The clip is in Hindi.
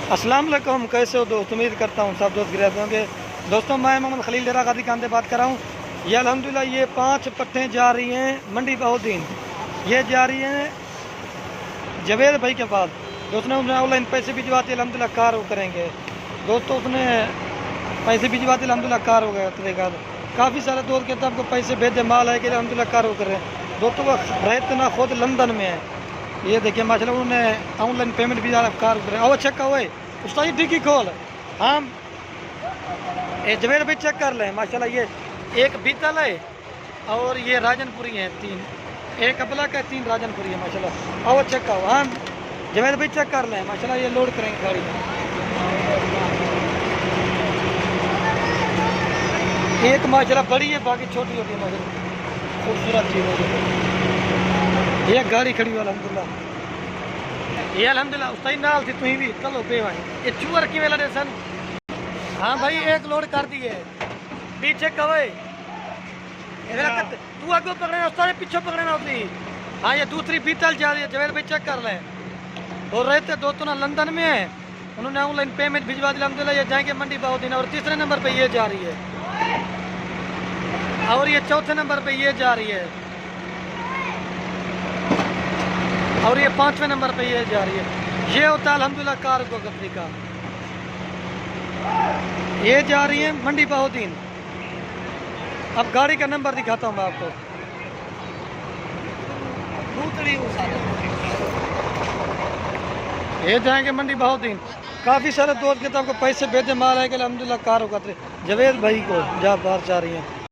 अस्सलाम वालेकुम, कैसे हो दोस्त? उम्मीद करता हूँ सब दोस्त गिरते होंगे। दोस्तों मैं मोहम्मद खलील डेरा गाजी खान से बात कर रहा हूँ। ये अल्हम्दुलिल्लाह ये 5 पट्टें जा रही हैं मंडी बहुद्दीन। ये जा रही हैं जवेद भाई के पास। दोस्तों ने ऑनलाइन पैसे भिजवाते अल्हम्दुलिल्लाह कार वो करेंगे। दोस्तों उसने पैसे भिजवाते अल्हम्दुलिल्लाह कार हो गया तरीका। काफ़ी सारे दोस्त कहते हैं आपको पैसे भेजे, माल है कि अल्हम्दुलिल्लाह कार वो कर रहे हैं। दोस्तों वो रहते ना खुद लंदन में है। ये देखिए माशाल्लाह उन्होंने ऑनलाइन पेमेंट भी कार कर रहे हैं। और चेक का हुए उसका ये डिग्गी खोल हम ये जवेद भाई चेक कर लें। माशाल्लाह ये एक बीतल है और ये राजनपुरी है 3, एक अबला का 3 राजनपुरी है माशाल्लाह। और चेक का हाँ जवेद भाई चेक कर लें। माशाल्लाह ये लोड करेंगे गाड़ी में। एक माशाल्लाह बड़ी है, बाकी छोटी होती है माशाल्लाह, खूबसूरत चीज़ है। ये गाड़ी खड़ी हुई अल्हम्दुलिल्लाह। ये अल्हम्दुलिल्लाह उसका ही नाल थी तुम भी चलो पे भाई। ये चूअर की वेला सन। हाँ भाई एक लोड कर दिए पीछे कवे तू आगे पकड़ना उसका पीछे पकड़ना होती। हाँ ये दूसरी बीतल जा रही है। जवेद भाई चेक कर लें। और रहते दोस्तों ना लंदन में है, उन्होंने ऑनलाइन पेमेंट भिजवा दी अल्हम्दुलिल्लाह। ये जाएंगे मंडी बहुद्दीन। और तीसरे नंबर पे ये जा रही है और ये चौथे नंबर पे ये जा रही है और ये 5वें नंबर पे ये जा रही है। ये होता है अल्हम्दुलिल्लाह कार को गद्दी का। ये जा रही है मंडी बहुद्दीन। अब गाड़ी का नंबर दिखाता हूँ मैं आपको। ये जाएंगे मंडी बहुद्दीन। काफ़ी सारे दोस्त के तो आपको पैसे भेजे, माल है कि अल्हम्दुलिल्लाह कार होगा जवेद भाई को जहाँ बाहर जा रही हैं।